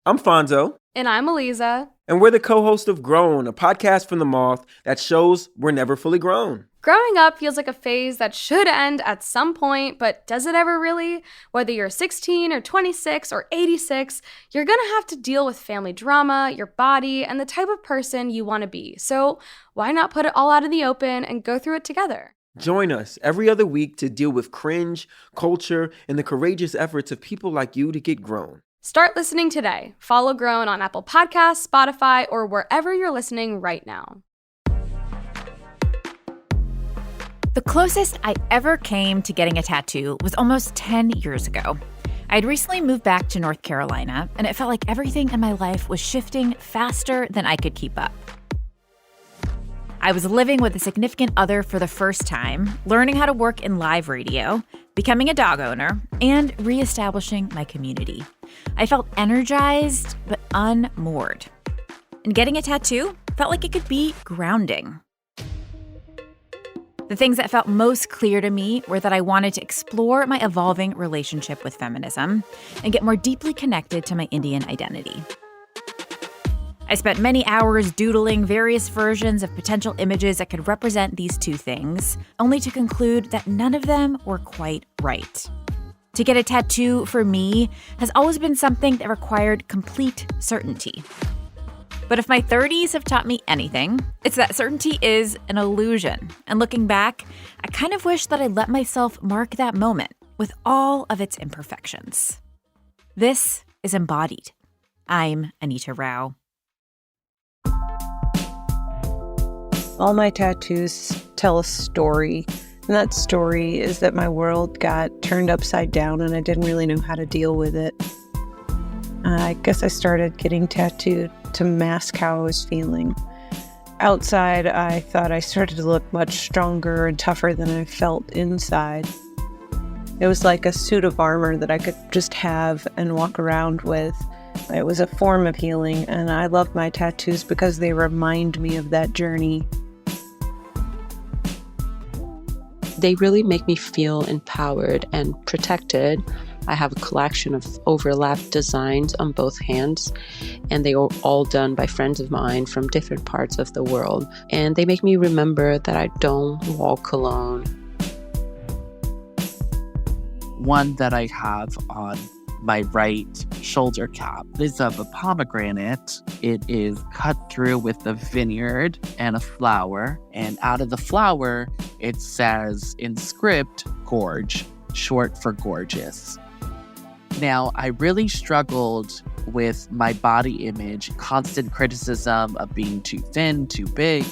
I'm Fonzo. And I'm Eliza. And we're the co-host of Grown, a podcast from the Moth that shows we're never fully grown. Growing up feels like a phase that should end at some point, but does it ever really? Whether you're 16 or 26 or 86, you're gonna have to deal with family drama, your body, and the type of person you want to be. So why not put it all out in the open and go through it together? Join us every other week to deal with cringe, culture, and the courageous efforts of people like you to get grown. Start listening today. Follow Grown on Apple Podcasts, Spotify, or wherever you're listening right now. The closest I ever came to getting a tattoo was almost 10 years ago. I'd recently moved back to North Carolina, and it felt like everything in my life was shifting faster than I could keep up. I was living with a significant other for the first time, learning how to work in live radio, becoming a dog owner, and reestablishing my community. I felt energized, but unmoored. And getting a tattoo felt like it could be grounding. The things that felt most clear to me were that I wanted to explore my evolving relationship with feminism and get more deeply connected to my Indian identity. I spent many hours doodling various versions of potential images that could represent these two things, only to conclude that none of them were quite right. To get a tattoo, for me, has always been something that required complete certainty. But if my 30s have taught me anything, it's that certainty is an illusion. And looking back, I kind of wish that I let myself mark that moment with all of its imperfections. This is Embodied. I'm Anita Rao. All my tattoos tell a story, and that story is that my world got turned upside down and I didn't really know how to deal with it. I guess I started getting tattooed to mask how I was feeling. Outside, I thought I started to look much stronger and tougher than I felt inside. It was like a suit of armor that I could just have and walk around with. It was a form of healing, and I love my tattoos because they remind me of that journey. They really make me feel empowered and protected. I have a collection of overlapped designs on both hands, and they are all done by friends of mine from different parts of the world. And they make me remember that I don't walk alone. One that I have on my right shoulder cap is of a pomegranate. It is cut through with a vineyard and a flower. And out of the flower, it says in script, gorge, short for gorgeous. Now, I really struggled with my body image, constant criticism of being too thin, too big.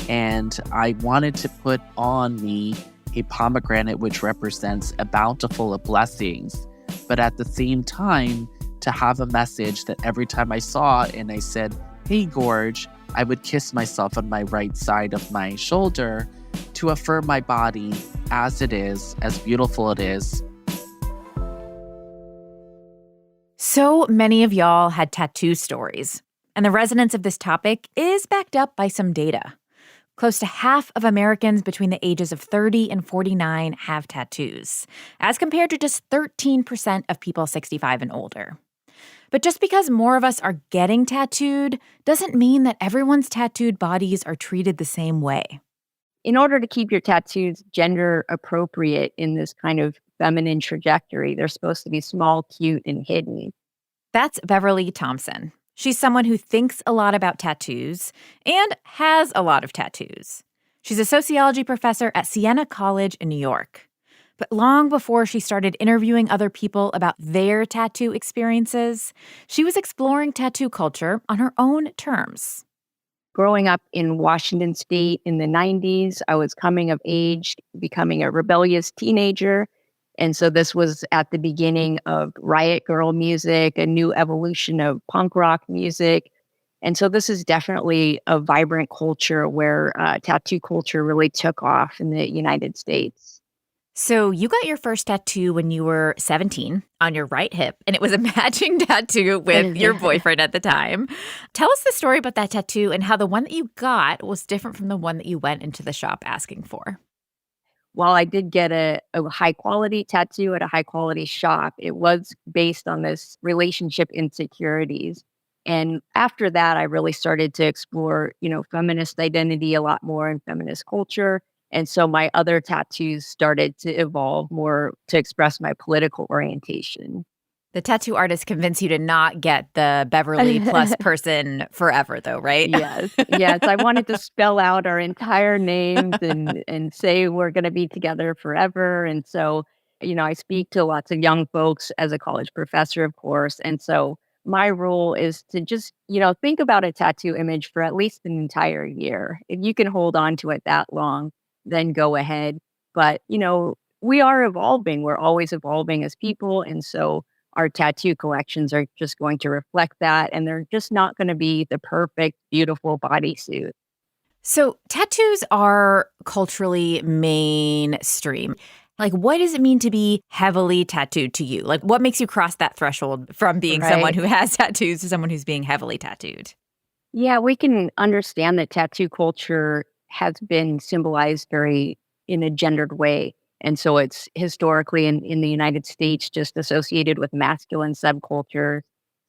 And I wanted to put on me a pomegranate which represents a bountiful of blessings. But at the same time, to have a message that every time I saw it and I said, hey, gorge, I would kiss myself on my right side of my shoulder to affirm my body as it is, as beautiful it is. So many of y'all had tattoo stories, and the resonance of this topic is backed up by some data. Close to half of Americans between the ages of 30 and 49 have tattoos, as compared to just 13% of people 65 and older. But just because more of us are getting tattooed doesn't mean that everyone's tattooed bodies are treated the same way. In order to keep your tattoos gender appropriate in this kind of feminine trajectory, they're supposed to be small, cute, and hidden. That's Beverly Thompson. She's someone who thinks a lot about tattoos and has a lot of tattoos. She's a sociology professor at Siena College in New York. But long before she started interviewing other people about their tattoo experiences, she was exploring tattoo culture on her own terms. Growing up in Washington State in the 90s, I was coming of age, becoming a rebellious teenager. And so this was at the beginning of riot girl music, a new evolution of punk rock music. And so this is definitely a vibrant culture where tattoo culture really took off in the United States. So you got your first tattoo when you were 17 on your right hip, and it was a matching tattoo with your boyfriend at the time. Tell us the story about that tattoo and how the one that you got was different from the one that you went into the shop asking for. while I did get a high quality tattoo at a high quality shop, it was based on this relationship insecurities. And after that, I really started to explore, feminist identity a lot more and feminist culture. And so my other tattoos started to evolve more to express my political orientation. The tattoo artist convinced you to not get the Beverly plus person forever, though, right? Yes, yes. I wanted to spell out our entire names and say we're going to be together forever. And so, I speak to lots of young folks as a college professor, of course. And so my rule is to just, think about a tattoo image for at least an entire year. If you can hold on to it that long, then go ahead. But, we are evolving. We're always evolving as people. And so our tattoo collections are just going to reflect that, and they're just not going to be the perfect, beautiful bodysuit. So tattoos are culturally mainstream. Like, what does it mean to be heavily tattooed to you? Like, what makes you cross that threshold from being someone Right. who has tattoos to someone who's being heavily tattooed? Yeah, we can understand that tattoo culture has been symbolized very in a gendered way. And so it's historically in the United States just associated with masculine subculture,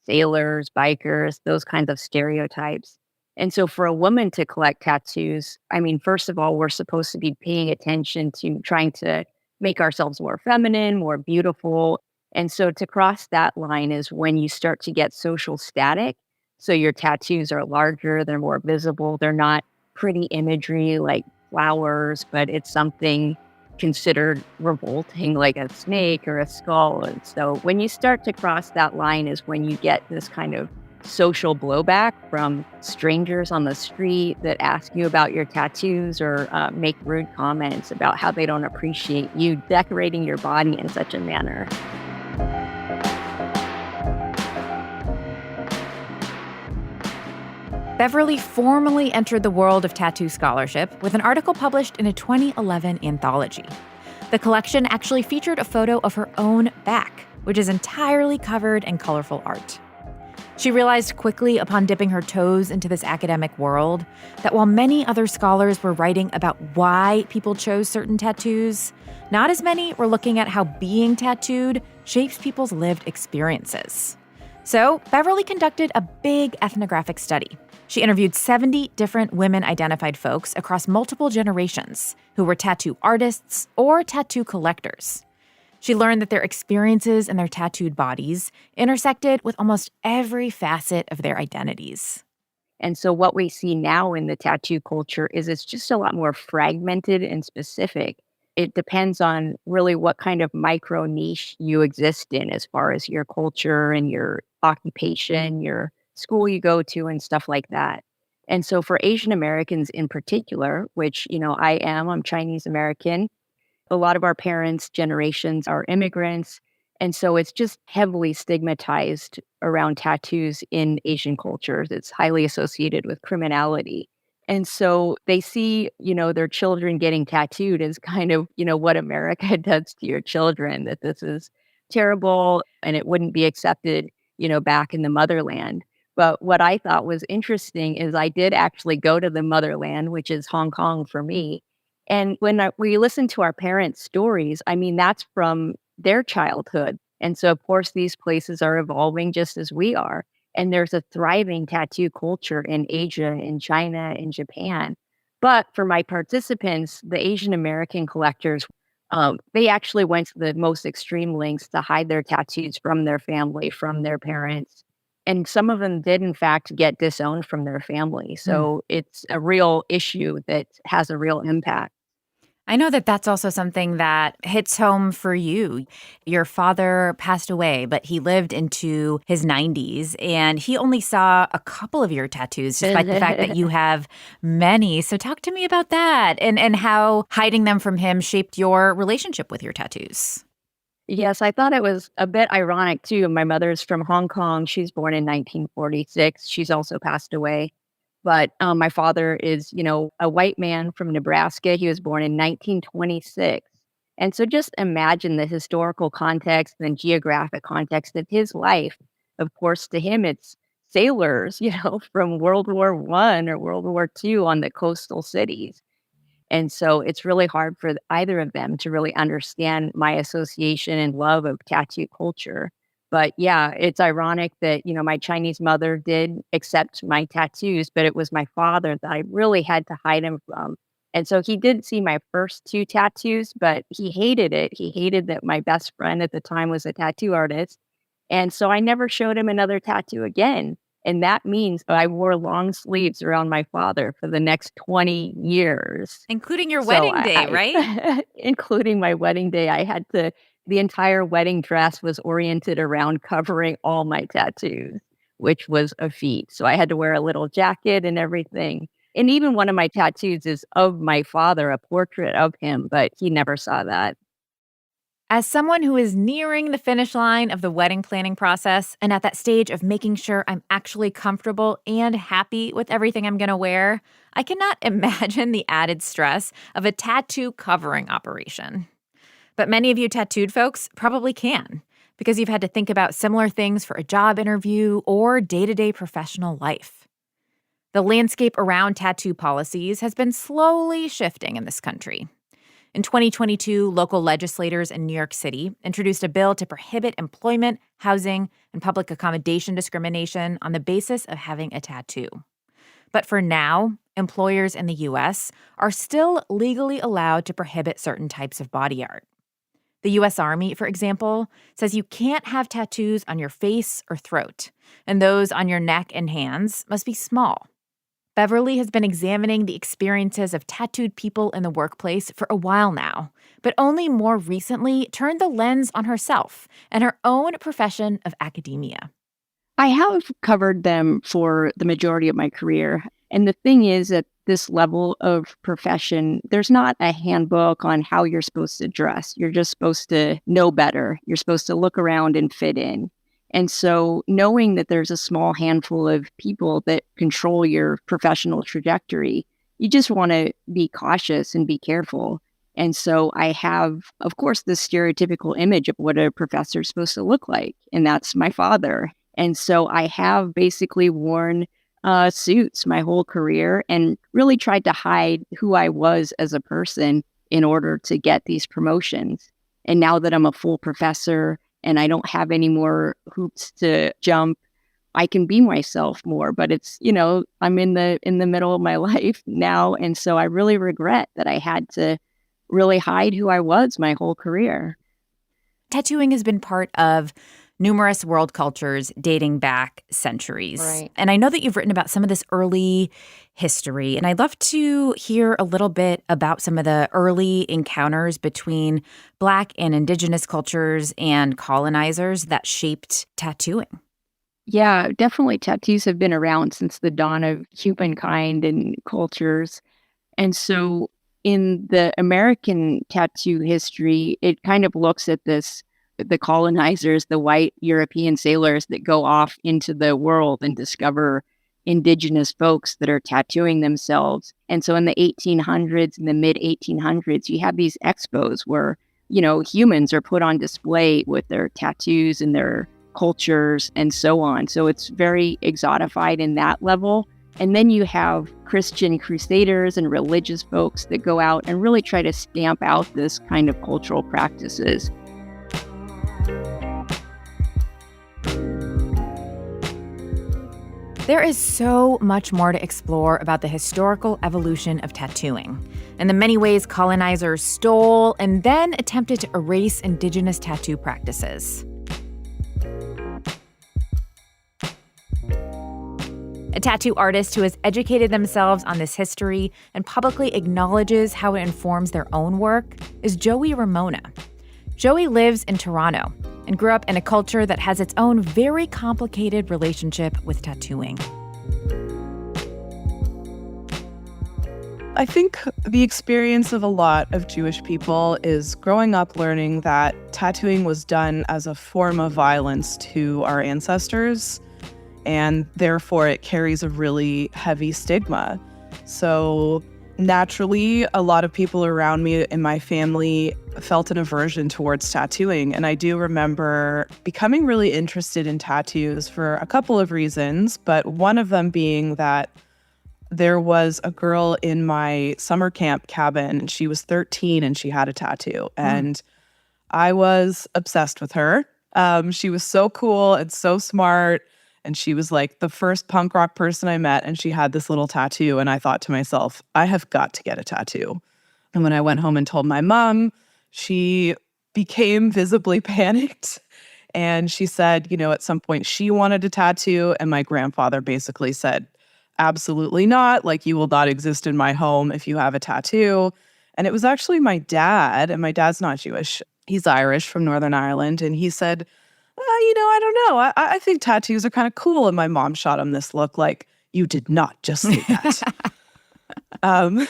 sailors, bikers, those kinds of stereotypes. And so for a woman to collect tattoos, I mean, first of all, we're supposed to be paying attention to trying to make ourselves more feminine, more beautiful. And so to cross that line is when you start to get social static. So your tattoos are larger, they're more visible, they're not pretty imagery like flowers, but it's something considered revolting like a snake or a skull. And so when you start to cross that line is when you get this kind of social blowback from strangers on the street that ask you about your tattoos or make rude comments about how they don't appreciate you decorating your body in such a manner. Beverly formally entered the world of tattoo scholarship with an article published in a 2011 anthology. The collection actually featured a photo of her own back, which is entirely covered in colorful art. She realized quickly upon dipping her toes into this academic world that while many other scholars were writing about why people chose certain tattoos, not as many were looking at how being tattooed shapes people's lived experiences. So Beverly conducted a big ethnographic study. She interviewed 70 different women-identified folks across multiple generations who were tattoo artists or tattoo collectors. She learned that their experiences and their tattooed bodies intersected with almost every facet of their identities. And so what we see now in the tattoo culture is it's just a lot more fragmented and specific. It depends on really what kind of micro niche you exist in as far as your culture and your occupation, your school you go to and stuff like that. And so for Asian Americans in particular, which, I'm Chinese American, a lot of our parents' generations are immigrants. And so it's just heavily stigmatized around tattoos in Asian cultures. It's highly associated with criminality. And so they see, their children getting tattooed as kind of, what America does to your children, that this is terrible and it wouldn't be accepted, back in the motherland. But what I thought was interesting is I did actually go to the motherland, which is Hong Kong for me. And when we listen to our parents' stories, I mean, that's from their childhood. And so, of course, these places are evolving just as we are. And there's a thriving tattoo culture in Asia, in China, in Japan. But for my participants, the Asian American collectors, they actually went to the most extreme lengths to hide their tattoos from their family, from their parents. And some of them did, in fact, get disowned from their family. So it's a real issue that has a real impact. I know that that's also something that hits home for you. Your father passed away, but he lived into his 90s, and he only saw a couple of your tattoos, despite the fact that you have many. So talk to me about that and how hiding them from him shaped your relationship with your tattoos. Yes, I thought it was a bit ironic, too. My mother's from Hong Kong. She's born in 1946. She's also passed away. But my father is, a white man from Nebraska. He was born in 1926. And so just imagine the historical context and geographic context of his life. Of course, to him, it's sailors, from World War I or World War II on the coastal cities. And so it's really hard for either of them to really understand my association and love of tattoo culture. But yeah, it's ironic that, my Chinese mother did accept my tattoos, but it was my father that I really had to hide him from. And so he did see my first 2 tattoos, but he hated it. He hated that my best friend at the time was a tattoo artist. And so I never showed him another tattoo again. And that means I wore long sleeves around my father for the next 20 years. Including your So wedding day, right? including my wedding day. The entire wedding dress was oriented around covering all my tattoos, which was a feat. So I had to wear a little jacket and everything. And even one of my tattoos is of my father, a portrait of him, but he never saw that. As someone who is nearing the finish line of the wedding planning process and at that stage of making sure I'm actually comfortable and happy with everything I'm going to wear, I cannot imagine the added stress of a tattoo covering operation. But many of you tattooed folks probably can, because you've had to think about similar things for a job interview or day-to-day professional life. The landscape around tattoo policies has been slowly shifting in this country. In 2022, local legislators in New York City introduced a bill to prohibit employment, housing, and public accommodation discrimination on the basis of having a tattoo. But for now, employers in the U.S. are still legally allowed to prohibit certain types of body art. The U.S. Army, for example, says you can't have tattoos on your face or throat, and those on your neck and hands must be small. Beverly has been examining the experiences of tattooed people in the workplace for a while now, but only more recently turned the lens on herself and her own profession of academia. I have covered them for the majority of my career. And the thing is, at this level of profession, there's not a handbook on how you're supposed to dress. You're just supposed to know better. You're supposed to look around and fit in. And so knowing that there's a small handful of people that control your professional trajectory, you just want to be cautious and be careful. And so I have, of course, this stereotypical image of what a professor is supposed to look like, and that's my father. And so I have basically worn suits my whole career and really tried to hide who I was as a person in order to get these promotions. And now that I'm a full professor and I don't have any more hoops to jump, I can be myself more. But it's, I'm in the middle of my life now. And so I really regret that I had to really hide who I was my whole career. Tattooing has been part of numerous world cultures dating back centuries. Right. And I know that you've written about some of this early history, and I'd love to hear a little bit about some of the early encounters between Black and Indigenous cultures and colonizers that shaped tattooing. Yeah, definitely. Tattoos have been around since the dawn of humankind and cultures. And so in the American tattoo history, it kind of looks at the colonizers, the white European sailors that go off into the world and discover indigenous folks that are tattooing themselves. And so in the 1800s, in the mid 1800s, you have these expos where, humans are put on display with their tattoos and their cultures and so on. So it's very exotified in that level. And then you have Christian crusaders and religious folks that go out and really try to stamp out this kind of cultural practices. There is so much more to explore about the historical evolution of tattooing and the many ways colonizers stole and then attempted to erase indigenous tattoo practices. A tattoo artist who has educated themselves on this history and publicly acknowledges how it informs their own work is Joey Ramona. Joey lives in Toronto and grew up in a culture that has its own very complicated relationship with tattooing. I think the experience of a lot of Jewish people is growing up learning that tattooing was done as a form of violence to our ancestors, and therefore it carries a really heavy stigma. So naturally, a lot of people around me in my family felt an aversion towards tattooing. And I do remember becoming really interested in tattoos for a couple of reasons, but one of them being that there was a girl in my summer camp cabin, and she was 13 and she had a tattoo. And I was obsessed with her. She was so cool and so smart. And she was like the first punk rock person I met. And she had this little tattoo. And I thought to myself, I have got to get a tattoo. And when I went home and told my mom, she became visibly panicked. And she said, at some point she wanted a tattoo. And my grandfather basically said, absolutely not. Like, you will not exist in my home if you have a tattoo. And it was actually my dad, and my dad's not Jewish. He's Irish from Northern Ireland. And he said, I don't know. I think tattoos are kind of cool. And my mom shot him this look like, you did not just say that. And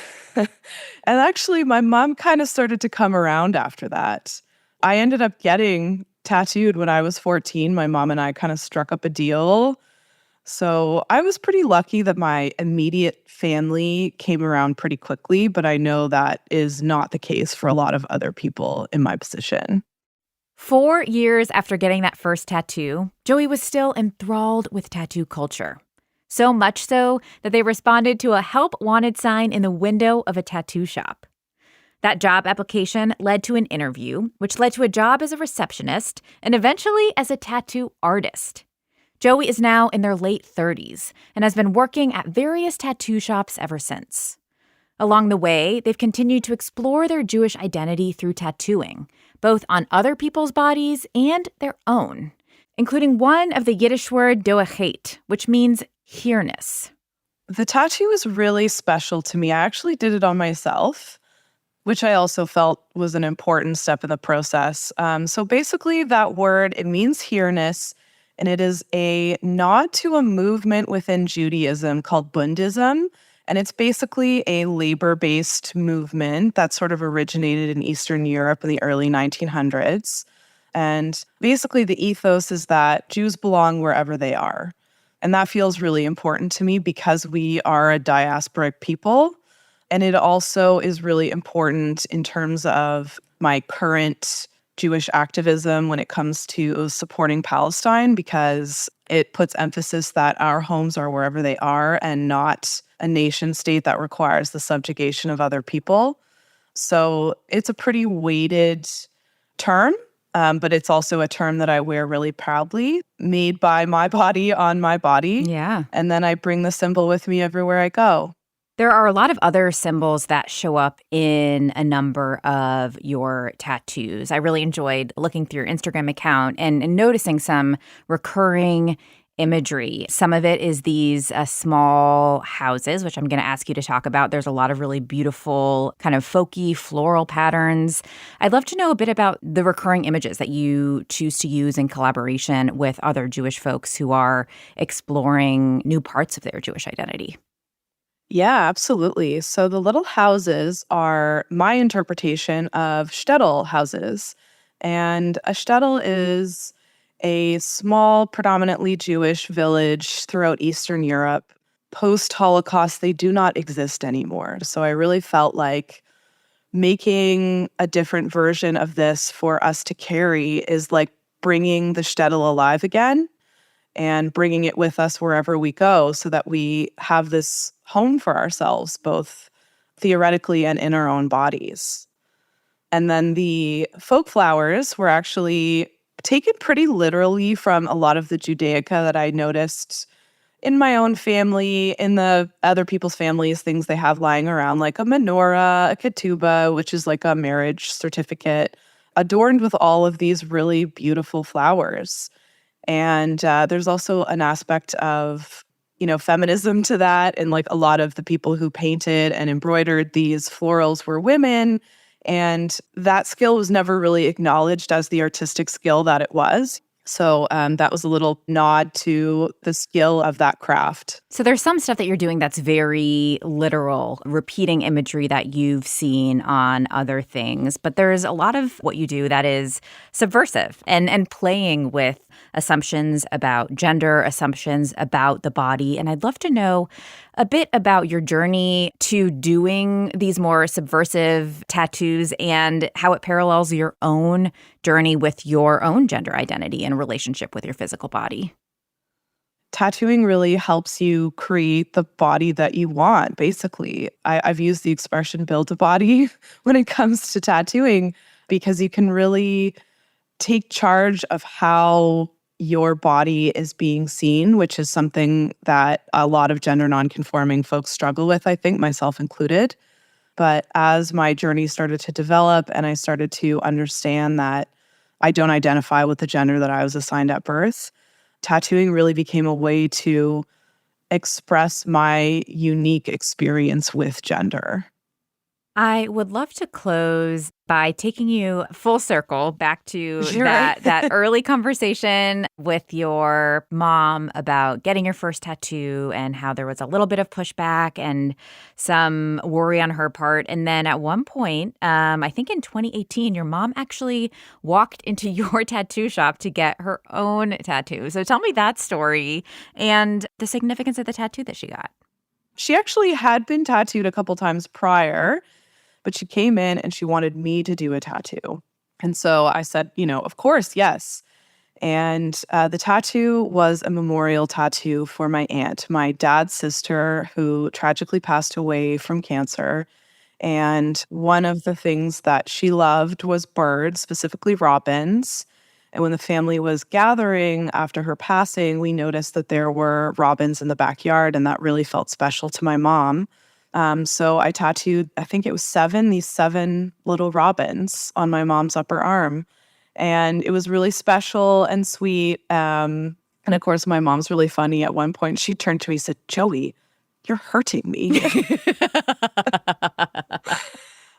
actually, my mom kind of started to come around after that. I ended up getting tattooed when I was 14. My mom and I kind of struck up a deal. So I was pretty lucky that my immediate family came around pretty quickly, but I know that is not the case for a lot of other people in my position. 4 years after getting that first tattoo, Joey was still enthralled with tattoo culture. So much so that they responded to a help wanted sign in the window of a tattoo shop. That job application led to an interview, which led to a job as a receptionist and eventually as a tattoo artist. Joey is now in their late 30s and has been working at various tattoo shops ever since. Along the way, they've continued to explore their Jewish identity through tattooing, both on other people's bodies and their own, including one of the Yiddish word doachet, which means here-ness. The tattoo is really special to me. I actually did it on myself, which I also felt was an important step in the process. So basically that word, it means here-ness, and it is a nod to a movement within Judaism called Bundism. And it's basically a labor-based movement that sort of originated in Eastern Europe in the early 1900s. And basically the ethos is that Jews belong wherever they are. And that feels really important to me because we are a diasporic people. And it also is really important in terms of my current Jewish activism when it comes to supporting Palestine, because it puts emphasis that our homes are wherever they are and not a nation state that requires the subjugation of other people. So it's a pretty weighted term, but it's also a term that I wear really proudly, made by my body on my body. Yeah. And then I bring the symbol with me everywhere I go. There are a lot of other symbols that show up in a number of your tattoos. I really enjoyed looking through your Instagram account and noticing some recurring imagery. Some of it is these small houses, which I'm going to ask you to talk about. There's a lot of really beautiful kind of folky floral patterns. I'd love to know a bit about the recurring images that you choose to use in collaboration with other Jewish folks who are exploring new parts of their Jewish identity. Yeah, absolutely. So the little houses are my interpretation of shtetl houses. And a shtetl is a small, predominantly Jewish village throughout Eastern Europe. Post-Holocaust, they do not exist anymore. So I really felt like making a different version of this for us to carry is like bringing the shtetl alive again and bringing it with us wherever we go so that we have this home for ourselves, both theoretically and in our own bodies. And then the folk flowers were actually taken pretty literally from a lot of the Judaica that I noticed in my own family, in the other people's families, things they have lying around, like a menorah, a ketubah, which is like a marriage certificate, adorned with all of these really beautiful flowers. And there's also an aspect of, feminism to that. And like a lot of the people who painted and embroidered these florals were women. And that skill was never really acknowledged as the artistic skill that it was. So that was a little nod to the skill of that craft. So there's some stuff that you're doing that's very literal, repeating imagery that you've seen on other things. But there's a lot of what you do that is subversive and playing with assumptions about gender, assumptions about the body. And I'd love to know a bit about your journey to doing these more subversive tattoos and how it parallels your own journey with your own gender identity and relationship with your physical body. tattooing really helps you create the body that you want, basically. I've used the expression build a body when it comes to tattooing because you can really take charge of how your body is being seen, which is something that a lot of gender nonconforming folks struggle with, I think, myself included. But as my journey started to develop and I started to understand that I don't identify with the gender that I was assigned at birth, tattooing really became a way to express my unique experience with gender. I would love to close by taking you full circle back to Sure. that early conversation with your mom about getting your first tattoo and how there was a little bit of pushback and some worry on her part. And then at one point, I think in 2018, your mom actually walked into your tattoo shop to get her own tattoo. So tell me that story and the significance of the tattoo that she got. She actually had been tattooed a couple times prior, but she came in and she wanted me to do a tattoo. And so I said, of course, yes. And the tattoo was a memorial tattoo for my aunt, my dad's sister, who tragically passed away from cancer. And one of the things that she loved was birds, specifically robins. And when the family was gathering after her passing, we noticed that there were robins in the backyard, and that really felt special to my mom. So I tattooed, I think it was these 7 little robins on my mom's upper arm. And it was really special and sweet. And of course, my mom's really funny. At one point, she turned to me and said, "Joey, you're hurting me."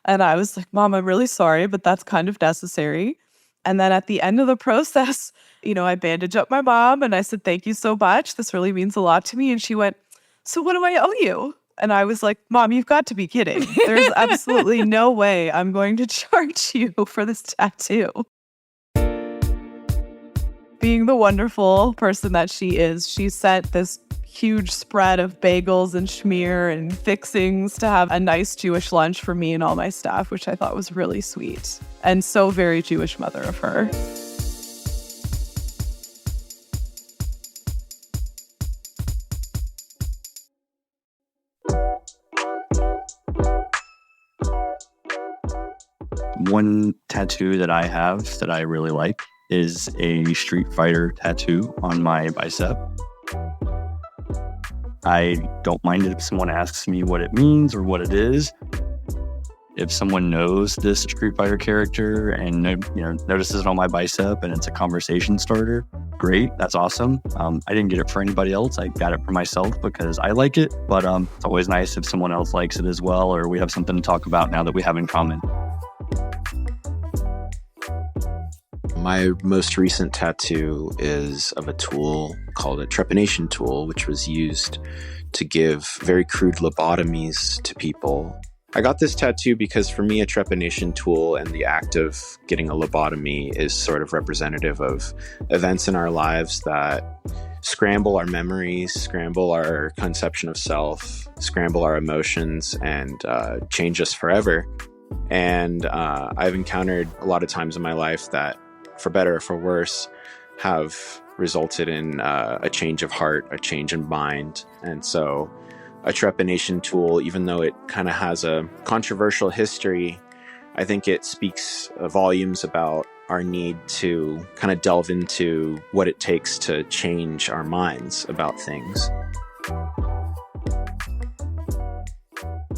And I was like, "Mom, I'm really sorry, but that's kind of necessary." And then at the end of the process, I bandaged up my mom and I said, "Thank you so much. This really means a lot to me." And she went, "So what do I owe you?" And I was like, "Mom, you've got to be kidding. There's absolutely no way I'm going to charge you for this tattoo." Being the wonderful person that she is, she sent this huge spread of bagels and schmear and fixings to have a nice Jewish lunch for me and all my staff, which I thought was really sweet and so very Jewish mother of her. One tattoo that I have that I really like is a Street Fighter tattoo on my bicep. I don't mind it if someone asks me what it means or what it is. If someone knows this Street Fighter character and notices it on my bicep and it's a conversation starter, great, that's awesome. I didn't get it for anybody else. I got it for myself because I like it, but it's always nice if someone else likes it as well, or we have something to talk about now that we have in common. My most recent tattoo is of a tool called a trepanation tool, which was used to give very crude lobotomies to people. I got this tattoo because for me, a trepanation tool and the act of getting a lobotomy is sort of representative of events in our lives that scramble our memories, scramble our conception of self, scramble our emotions, and change us forever. And I've encountered a lot of times in my life that, for better or for worse, have resulted in a change of heart, a change in mind. And so a trepanation tool, even though it kind of has a controversial history, I think it speaks volumes about our need to kind of delve into what it takes to change our minds about things.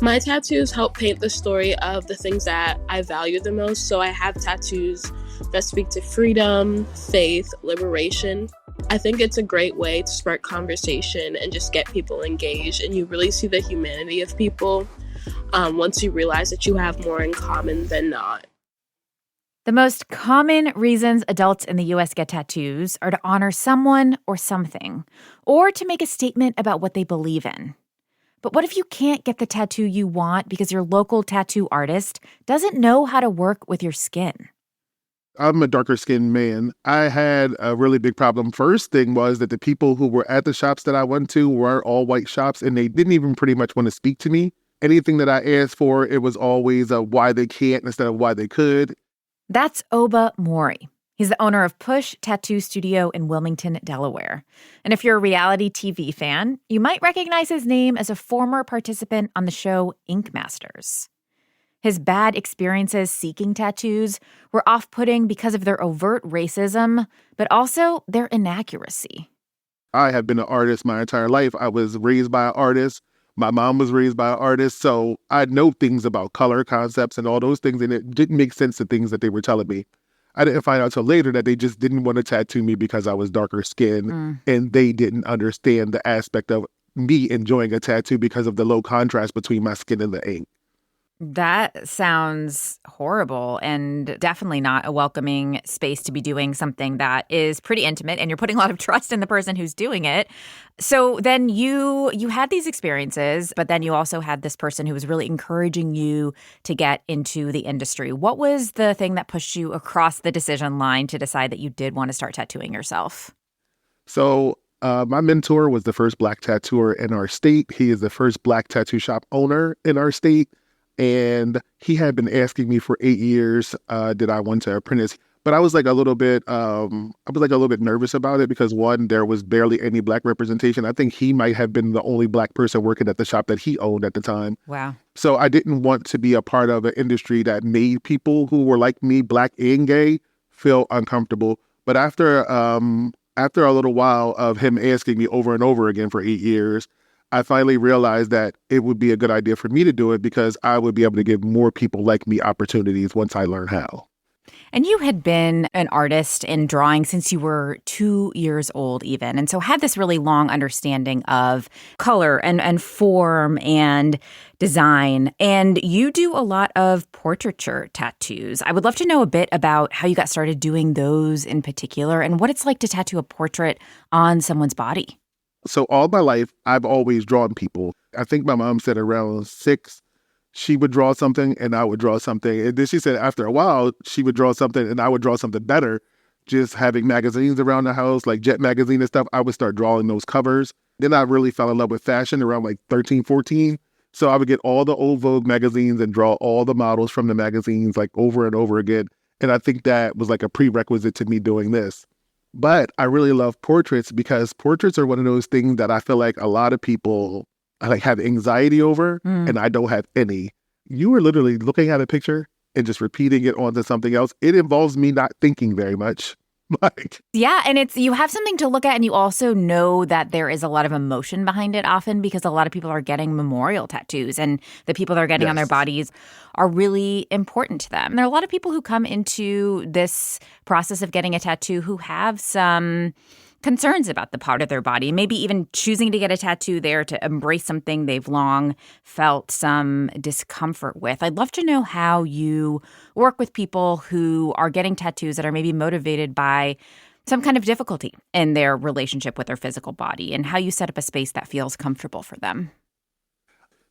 My tattoos help paint the story of the things that I value the most. So I have tattoos that speak to freedom, faith, liberation. I think it's a great way to spark conversation and just get people engaged. And you really see the humanity of people once you realize that you have more in common than not. The most common reasons adults in the U.S. get tattoos are to honor someone or something, or to make a statement about what they believe in. But what if you can't get the tattoo you want because your local tattoo artist doesn't know how to work with your skin? I'm a darker skinned man. I had a really big problem. First thing was that the people who were at the shops that I went to were all white shops, and they didn't even pretty much want to speak to me. Anything that I asked for, it was always a why they can't instead of why they could. That's Oba Mori. He's the owner of Push Tattoo Studio in Wilmington, Delaware. And if you're a reality TV fan, you might recognize his name as a former participant on the show Ink Masters. His bad experiences seeking tattoos were off-putting because of their overt racism, but also their inaccuracy. I have been an artist my entire life. I was raised by an artist. My mom was raised by an artist. So I know things about color concepts and all those things, and it didn't make sense to things that they were telling me. I didn't find out until later that they just didn't want to tattoo me because I was darker skinned, and they didn't understand the aspect of me enjoying a tattoo because of the low contrast between my skin and the ink. That sounds horrible and definitely not a welcoming space to be doing something that is pretty intimate, and you're putting a lot of trust in the person who's doing it. So then you had these experiences, but then you also had this person who was really encouraging you to get into the industry. What was the thing that pushed you across the decision line to decide that you did want to start tattooing yourself? So my mentor was the first Black tattooer in our state. He is the first Black tattoo shop owner in our state. And he had been asking me for 8 years, did I want to apprentice? But I was like a little bit, nervous about it because one, there was barely any Black representation. I think he might have been the only Black person working at the shop that he owned at the time. Wow. So I didn't want to be a part of an industry that made people who were like me, Black and gay, feel uncomfortable. But after a little while of him asking me over and over again for 8 years, I finally realized that it would be a good idea for me to do it because I would be able to give more people like me opportunities once I learn how. And you had been an artist in drawing since you were 2 years old even, and so had this really long understanding of color and form and design. And you do a lot of portraiture tattoos. I would love to know a bit about how you got started doing those in particular and what it's like to tattoo a portrait on someone's body. So all my life, I've always drawn people. I think my mom said around 6, she would draw something and I would draw something. And then she said after a while, she would draw something and I would draw something better. Just having magazines around the house, like Jet magazine and stuff, I would start drawing those covers. Then I really fell in love with fashion around like 13, 14. So I would get all the old Vogue magazines and draw all the models from the magazines like over and over again. And I think that was like a prerequisite to me doing this. But I really love portraits because portraits are one of those things that I feel like a lot of people like have anxiety over, and I don't have any. You are literally looking at a picture and just repeating it onto something else. It involves me not thinking very much. Yeah, and it's you have something to look at, and you also know that there is a lot of emotion behind it often because a lot of people are getting memorial tattoos, and the people they're getting on their bodies are really important to them. There are a lot of people who come into this process of getting a tattoo who have some concerns about the part of their body, maybe even choosing to get a tattoo there to embrace something they've long felt some discomfort with. I'd love to know how you work with people who are getting tattoos that are maybe motivated by some kind of difficulty in their relationship with their physical body and how you set up a space that feels comfortable for them.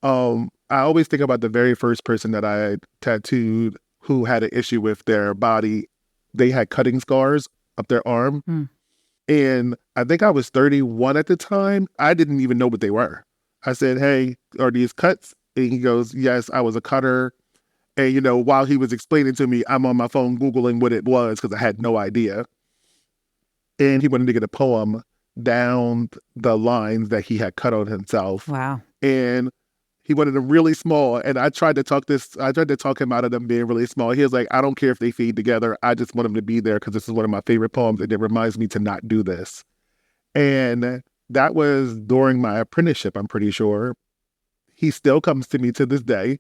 I always think about the very first person that I tattooed who had an issue with their body. They had cutting scars up their arm. And I think I was 31 at the time. I didn't even know what they were. I said, hey, are these cuts? And he goes, yes, I was a cutter. And, you know, while he was explaining to me, I'm on my phone Googling what it was because I had no idea. And he wanted to get a poem down the lines that he had cut on himself. Wow. And he wanted them really small. And I tried to talk him out of them being really small. He was like, I don't care if they feed together. I just want them to be there because this is one of my favorite poems. And it reminds me to not do this. And that was during my apprenticeship, I'm pretty sure. He still comes to me to this day.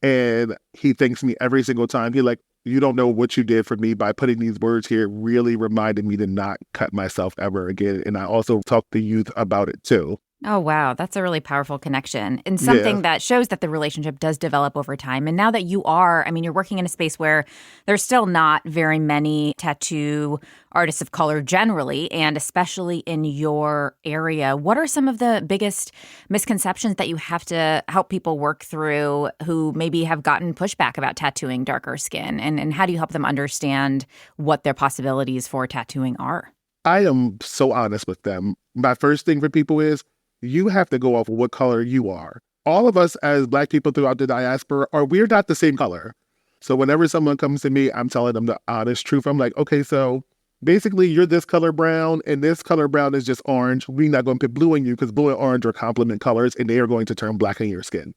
And he thanks me every single time. He like, you don't know what you did for me by putting these words here. It really reminded me to not cut myself ever again. And I also talk to youth about it too. Oh, wow. That's a really powerful connection and something that shows that the relationship does develop over time. And now that you're working in a space where there's still not very many tattoo artists of color generally, and especially in your area, what are some of the biggest misconceptions that you have to help people work through who maybe have gotten pushback about tattooing darker skin? And how do you help them understand what their possibilities for tattooing are? I am so honest with them. My first thing for people is, you have to go off of what color you are. All of us as Black people throughout the diaspora we're not the same color. So whenever someone comes to me, I'm telling them the honest truth. I'm like, okay, so basically you're this color brown and this color brown is just orange. We're not going to put blue in you because blue and orange are complement colors and they are going to turn black in your skin.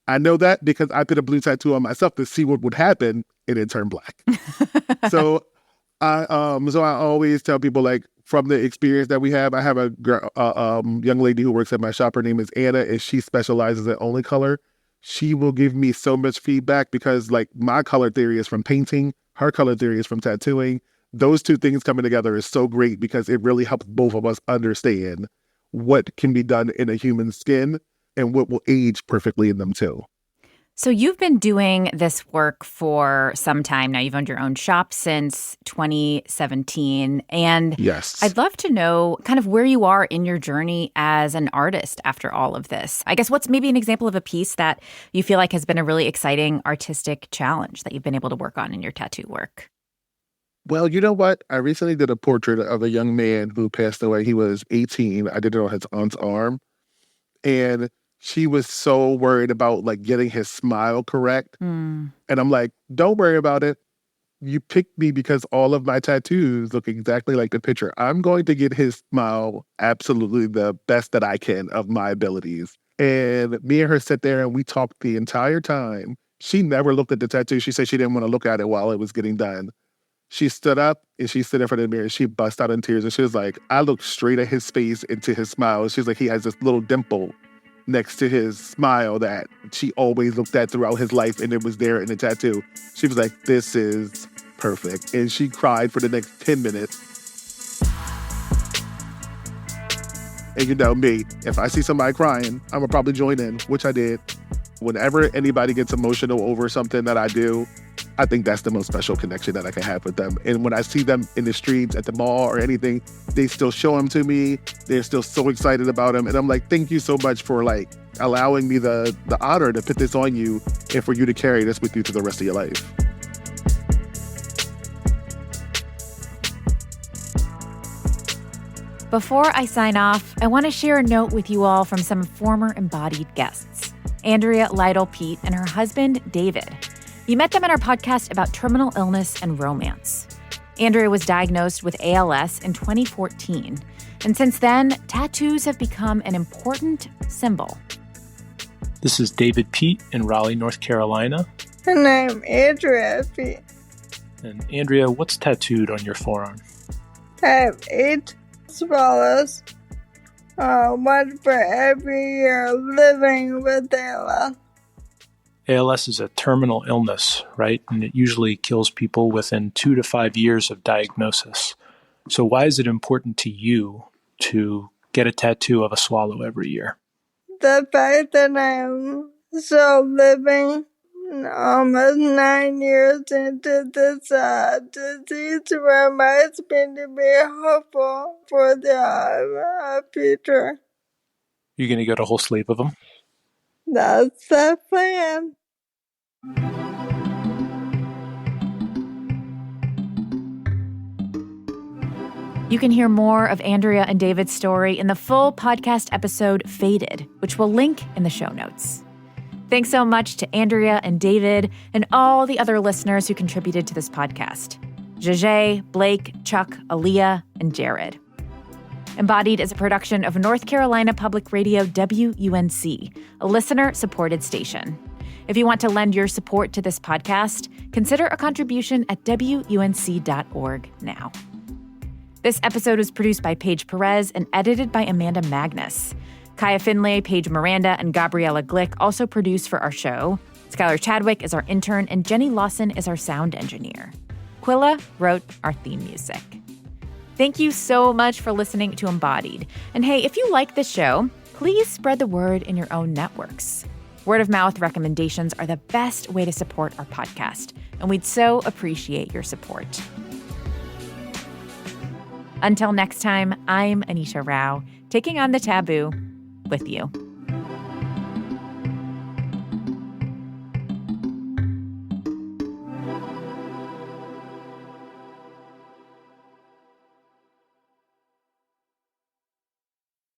I know that because I put a blue tattoo on myself to see what would happen, and it turned black. So I always tell people, like, from the experience that we have, I have a young lady who works at my shop. Her name is Anita, and she specializes in only color. She will give me so much feedback because, like, my color theory is from painting, her color theory is from tattooing. Those two things coming together is so great because it really helps both of us understand what can be done in a human skin and what will age perfectly in them too. So you've been doing this work for some time now. You've owned your own shop since 2017. And yes, I'd love to know kind of where you are in your journey as an artist after all of this. I guess what's maybe an example of a piece that you feel like has been a really exciting artistic challenge that you've been able to work on in your tattoo work? Well, you know what? I recently did a portrait of a young man who passed away. He was 18. I did it on his aunt's arm. And she was so worried about, like, getting his smile correct. And I'm like, don't worry about it. You picked me because all of my tattoos look exactly like the picture. I'm going to get his smile absolutely the best that I can of my abilities. And me and her sit there and we talked the entire time. She never looked at the tattoo. She said she didn't want to look at it while it was getting done. She stood up and she stood in front of the mirror and she bust out in tears. And she was like, I looked straight at his face, into his smile. She's like, he has this little dimple next to his smile that she always looked at throughout his life, and it was there in the tattoo. She was like, this is perfect. And she cried for the next 10 minutes. And you know me, if I see somebody crying, I'm gonna probably join in, which I did. Whenever anybody gets emotional over something that I do, I think that's the most special connection that I can have with them. And when I see them in the streets, at the mall or anything, they still show them to me. They're still so excited about them. And I'm like, thank you so much for, like, allowing me the honor to put this on you and for you to carry this with you to the rest of your life. Before I sign off, I want to share a note with you all from some former embodied guests, Andrea Lytle-Pete and her husband, David. You met them in our podcast about terminal illness and romance. Andrea was diagnosed with ALS in 2014, and since then, tattoos have become an important symbol. This is David Pete in Raleigh, North Carolina. And I'm Andrea Pete. And Andrea, what's tattooed on your forearm? I have 8 swallows, one for every year living with ALS. ALS is a terminal illness, right? And it usually kills people within 2 to 5 years of diagnosis. So why is it important to you to get a tattoo of a swallow every year? The fact that I'm still living almost 9 years into this disease reminds me to be hopeful for the future. You're going to get a whole sleeve of them? That's the plan. You can hear more of Andrea and David's story in the full podcast episode Faded, which we'll link in the show notes. Thanks so much to Andrea and David and all the other listeners who contributed to this podcast. Jajay, Blake, Chuck, Aaliyah, and Jared. Embodied is a production of North Carolina Public Radio WUNC, a listener-supported station. If you want to lend your support to this podcast, consider a contribution at WUNC.org now. This episode was produced by Paige Perez and edited by Amanda Magnus. Kaya Finlay, Paige Miranda, and Gabriella Glick also produce for our show. Skylar Chadwick is our intern, and Jenny Lawson is our sound engineer. Quilla wrote our theme music. Thank you so much for listening to Embodied. And hey, if you like this show, please spread the word in your own networks. Word of mouth recommendations are the best way to support our podcast, and we'd so appreciate your support. Until next time, I'm Anita Rao, taking on the taboo with you.